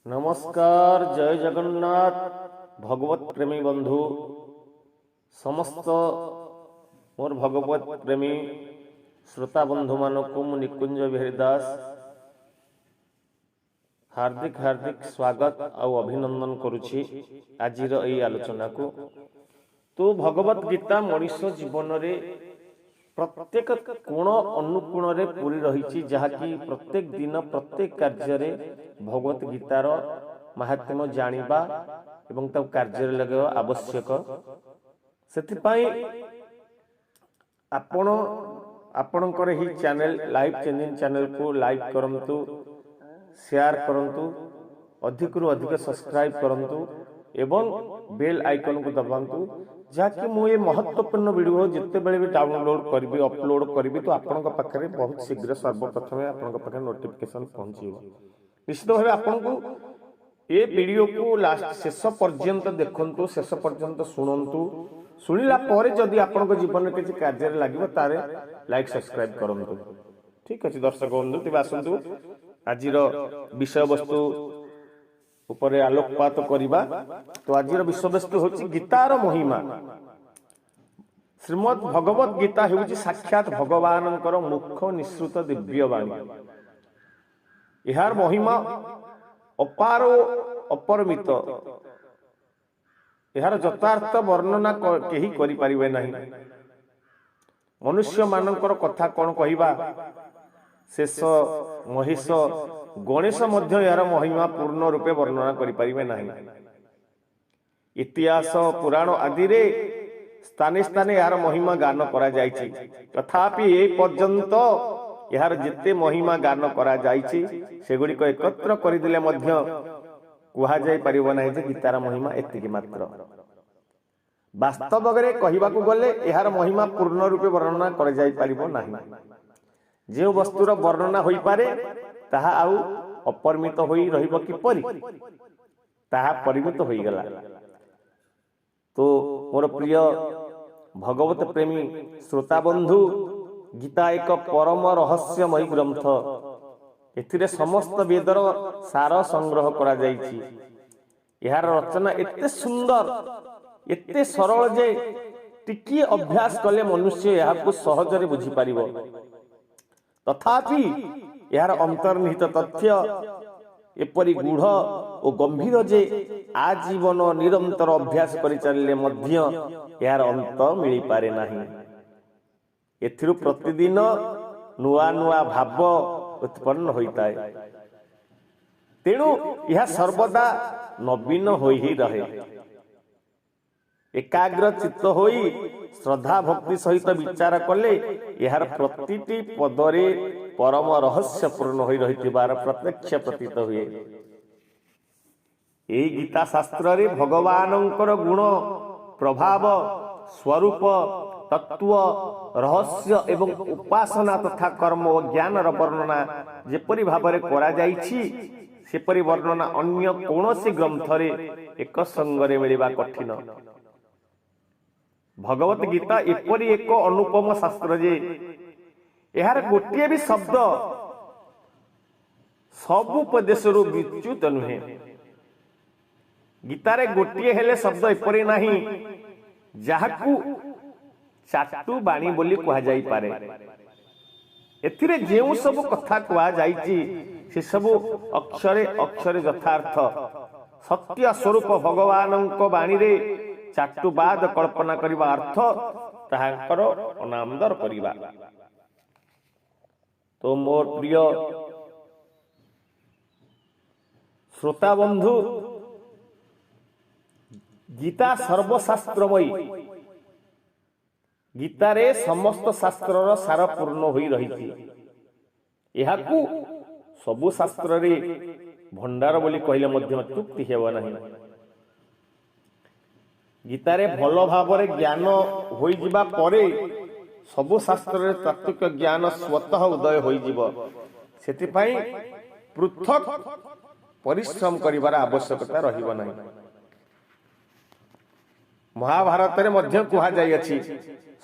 नमस्कार जय जगन्नाथ भगवत प्रेमी बंधु समस्त मोर भगवत प्रेमी श्रोता बंधु मानक मु निकुंज बिहारी दास हार्दिक हार्दिक स्वागत और अभिनंदन करुछि आजिर एई आलोचना को। तो भगवत गीता मनुष्य जीवन रे प्रत्येक कोण अनुकोण रे पूरी रही जहाँकि प्रत्येक दिन प्रत्येक कार्य रे भगवत गीतार महात्म्य जानिबा एवं तब कार्य लगेवा आवश्यक। सेथिपाई आपणकर ही चैनल लाइफ चेंजिंग चैनल को लाइक करंतु, शेयर करंतु, अधिक रु अधिक सब्सक्राइब करंतु एवं बेल आइकन को दबांतु जहाँकि मुझे महत्वपूर्ण वीडियो जिते बेले भी डाउनलोड करी अपलोड करी तो आपण पाखे बहुत शीघ्र सर्वप्रथम आपण पाखे नोटिफिकेशन पहुंचो। निश्चित भाव आपन को ये वीडियो को लास्ट शेष पर्यंत देखंतु, शेष पर्यंत शुणंतु, शुणिला पर जदि आपण जीवन में किसी कार्य लगे तारे लाइक सब्सक्राइब करंतु। ठीक अच्छे दर्शक बंधु तेज आसतु आज विषय वस्तु उपरे आलोकपात करिबा। तो आज विषय वस्तु होची गीतार महिमा। श्रीमद् भगवत गीता हेउची साक्षात भगवानंकर मुख निश्रुत दिव्य वाणी। यार महिमा अपार अपरमित, यार यथार्थ वर्णना केही करि परिबे नाही। मनुष्य मानकर कथा कोन कहिबा, शेष महिष गणेश मध्य यार महिमा पूर्ण रूपे वर्णना करि परिबे नाही। इतिहास पुराण आदि रे स्थाने स्थाने यार महिमा गान करा जायछि, तथापि ए पर्यंत यार जिते महिमा गान करा जायछि सेगुडी को एकत्र करि दिले मध्य कुहा जाय परिबो नाही जे गीतार महिमा एतिकी मात्र। वास्तव रे कहिबा को गले यार महिमा पूर्ण रूपे वर्णना कर जाय परिबो नाही। जे वस्तुर वर्णना होई पारे ताहा आउ अपरिमित होई रहिबो किपरि, ताहा परिमित होई गला। तो मोर प्रिय भगवत प्रेमी श्रोता बंधु, गीता एक परम रहस्यमय ग्रंथ। एथिरे समस्त वेदर सार संग्रह करा जायछि। यार रचना एते सुंदर एते सरल जे टिकी अभ्यास कले मनुष्य याको सहजरे बुझी पारिबो। तथापि यार अंतर्निहित तथ्य एपरि गूढ़ और गंभीर जे आजीवन निरंतर अभ्यास करि चलिले मध्य यार अंत मिली पारे नाही। एथिरु प्रतिदिन नुआ नुआ भाव उत्पन्न होइताय, तेणु यह सर्वदा नवीन होई ही रहे। एकाग्र चित्त होई श्रद्धा भक्ति सहित विचार कले यार प्रतिटी पदरे परम रहस्यपूर्ण होई रहिथिबार प्रत्यक्ष प्रतीत हुए। एई गीता शास्त्र रे भगवानंकर गुण प्रभाव स्वरूप तत्व रहस्य एवं उपासना तथा कर्म और ज्ञान वर्णना जेपरि भावरे करा जायछि सेपरि वर्णना अन्य कोनोसी ग्रंथ रे एक संगरे मिलिबा कठिन। भगवत गीता एपरि एक अनुपम शास्त्र जे यार गोटे भी शब्द सब उपदेश विच्युत नुहे। गीतारे गोटे हेले शब्द एपरि नाही जाहाकू चाटू बाणी बोली कहा जाई पारे। एथिरे जेउ सब कथा कहा जाईची से सब अक्षरे अक्षरे यथार्थ सत्य स्वरूप भगवानंक बाणी रे चाटुबाद कल्पना करिबा अर्थ ताहाकर अनामदर करिबा। तो मोर प्रिय श्रोता बंधु, गीता सर्वशास्त्रमयी। गीतारे समस्त शास्त्रर सार पूर्ण होई रहिछि। एहाकू सबु शास्त्र रे भंडार बोली कहले मध्य तृप्ति हेबो नाही। गीतारे भल भावरे ज्ञान होई जिबा परे सबु शास्त्र रे तात्विक ज्ञान स्वतः उदय होई जिवो। सेति पई पृथक परिश्रम करिबार आवश्यकता रहिबो नाही। महाभारत रे मध्य कुहा जाय अछि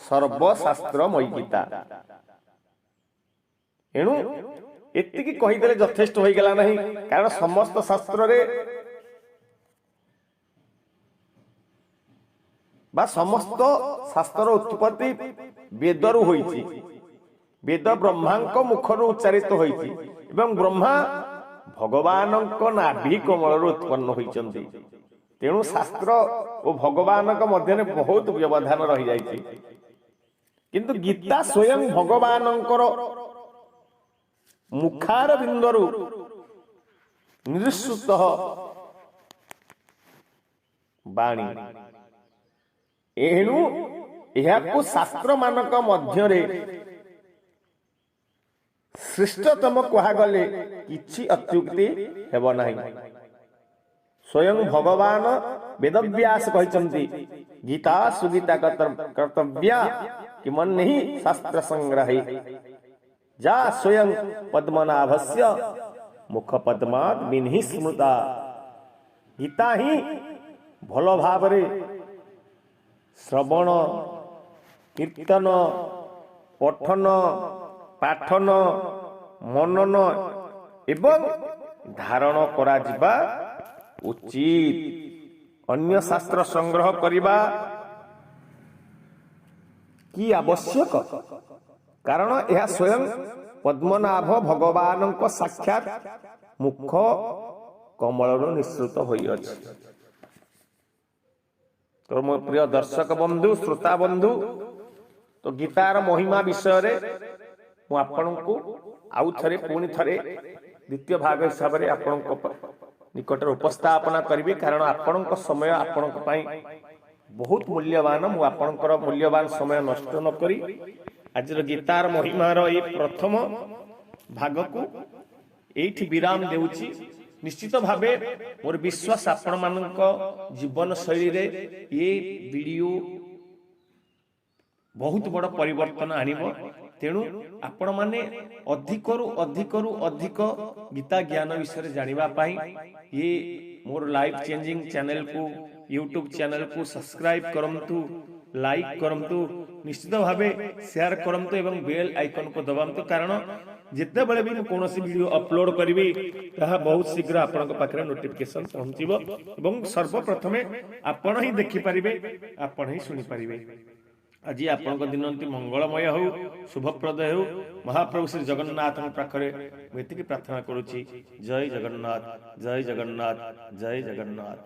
सर्वशास्त्रमयी गीता। एणु ଏତିକି କହିଦେଲେ ଯଥେଷ୍ଟ ହୋଇଗଲା ନାହିଁ, କାରଣ ସମସ୍ତ ଶାସ୍ତ୍ରରେ ବା ସମସ୍ତ ଶାସ୍ତ୍ରର ଉତ୍ପତ୍ତି ବେଦରୁ ହୋଇଛି। ବେଦ ବ୍ରହ୍ମାଙ୍କ ମୁଖରୁ ଉଚ୍ଚାରିତ ହୋଇଛି ଏବଂ ବ୍ରହ୍ମା ଭଗବାନଙ୍କ ନାଭି କମଳରୁ ଉତ୍ପନ୍ନ ହୋଇଛନ୍ତି। ତେଣୁ ଶାସ୍ତ୍ର ଓ ଭଗବାନଙ୍କ ମଧ୍ୟରେ ବହୁତ ବ୍ୟବଧାନ ରହିଯାଇଛି। କିନ୍ତୁ ଗୀତା ସ୍ୱୟଂ ଭଗବାନଙ୍କର ମୁଖାର ବିନ୍ଦୁରୁ ନିଃସୃତ ବାଣୀ। ଏଣୁ ଏହାକୁ ଶାସ୍ତ୍ର ମାନଙ୍କ ମଧ୍ୟରେ ଶ୍ରେଷ୍ଠତମ କୁହାଗଲେ କିଛି ଅତ୍ୟୁକ୍ତି ହେବ ନାହିଁ। ସ୍ୱୟଂ ଭଗବାନ ବେଦବ୍ୟାସ କହିଛନ୍ତି, ଗୀତା ସୁଗୀତା କର୍ତ୍ତବ୍ୟା କିମନ୍ହି ଶାସ୍ତ୍ର ସଂଗ୍ରହେ ଯା ସ୍ୱୟଂ ପଦ୍ମନାଭସ୍ୟ ମୁଖ ପଦ୍ମାତ୍ ବିନ୍ହି ସ୍ମୃତା। ଗୀତା ହିଁ ଭଲ ଭାବରେ ଶ୍ରବଣ, କୀର୍ତ୍ତନ, ପଠନ, ପାଠନ, ମନନ ଏବଂ ଧାରଣ କରାଯିବା ଉଚିତ। ଅନ୍ୟ ଶାସ୍ତ୍ର ସଂଗ୍ରହ କରିବା କି ଆବଶ୍ୟକ? କାରଣ ଏହା ସ୍ୱୟଂ ପଦ୍ମନାଭ ଭଗବାନଙ୍କ ସାକ୍ଷାତ ମୁଖ କମଳରୁ ନିଃସୃତ ହୋଇଅଛି। ତ ମୋ ପ୍ରିୟ ଦର୍ଶକ ବନ୍ଧୁ, ଶ୍ରୋତା ବନ୍ଧୁ, ତ ଗୀତାର ମହିମା ବିଷୟରେ ମୁଁ ଆପଣଙ୍କୁ ଆଉ ଥରେ ପୁଣି ଥରେ ଦ୍ୱିତୀୟ ଭାଗ ହିସାବରେ ଆପଣଙ୍କ ନିକଟରେ ଉପସ୍ଥାପନା କରିବି। କାରଣ ଆପଣଙ୍କ ସମୟ ଆପଣଙ୍କ ପାଇଁ ବହୁତ ମୂଲ୍ୟବାନ। ମୁଁ ଆପଣଙ୍କର ମୂଲ୍ୟବାନ ସମୟ ନଷ୍ଟ ନ କରି ଆଜିର ଗୀତାର ମହିମାର ଏଇ ପ୍ରଥମ ଭାଗକୁ ଏଇଠି ବିରାମ ଦେଉଛି। ନିଶ୍ଚିତ ଭାବେ ମୋର ବିଶ୍ୱାସ ଆପଣମାନଙ୍କ ଜୀବନ ଶୈଳୀରେ ଏ ଭିଡ଼ିଓ ବହୁତ ବଡ଼ ପରିବର୍ତ୍ତନ ଆଣିବ। ତେଣୁ ଆପଣମାନେ ଅଧିକରୁ ଅଧିକ ଗୀତା ଜ୍ଞାନ ବିଷୟରେ ଜାଣିବା ପାଇଁ ଏ ମୋର ଲାଇଫ ଚେଞ୍ଜିଂ ଚ୍ୟାନେଲକୁ, ୟୁଟ୍ୟୁବ ଚ୍ୟାନେଲକୁ ସବସ୍କ୍ରାଇବ କରନ୍ତୁ, ଲାଇକ୍ କରନ୍ତୁ, ନିଶ୍ଚିତ ଭାବେ ସେୟାର କରନ୍ତୁ ଏବଂ ବେଲ୍ ଆଇକନକୁ ଦବାନ୍ତୁ। କାରଣ ଯେତେବେଳେ ବି ମୁଁ କୌଣସି ଭିଡ଼ିଓ ଅପଲୋଡ କରିବି ତାହା ବହୁତ ଶୀଘ୍ର ଆପଣଙ୍କ ପାଖରେ ନୋଟିଫିକେସନ ପହଞ୍ଚିବ ଏବଂ ସର୍ବପ୍ରଥମେ ଆପଣ ହିଁ ଦେଖିପାରିବେ, ଆପଣ ହିଁ ଶୁଣିପାରିବେ। ଆଜି ଆପଣଙ୍କ ଦିନଟି ମଙ୍ଗଳମୟ ହେଉ, ଶୁଭପ୍ରଦ ହେଉ। ମହାପ୍ରଭୁ ଶ୍ରୀ ଜଗନ୍ନାଥଙ୍କ ପାଖରେ ମୁଁ ଏତିକି ପ୍ରାର୍ଥନା କରୁଛି। ଜୟ ଜଗନ୍ନାଥ, ଜୟ ଜଗନ୍ନାଥ, ଜୟ ଜଗନ୍ନାଥ।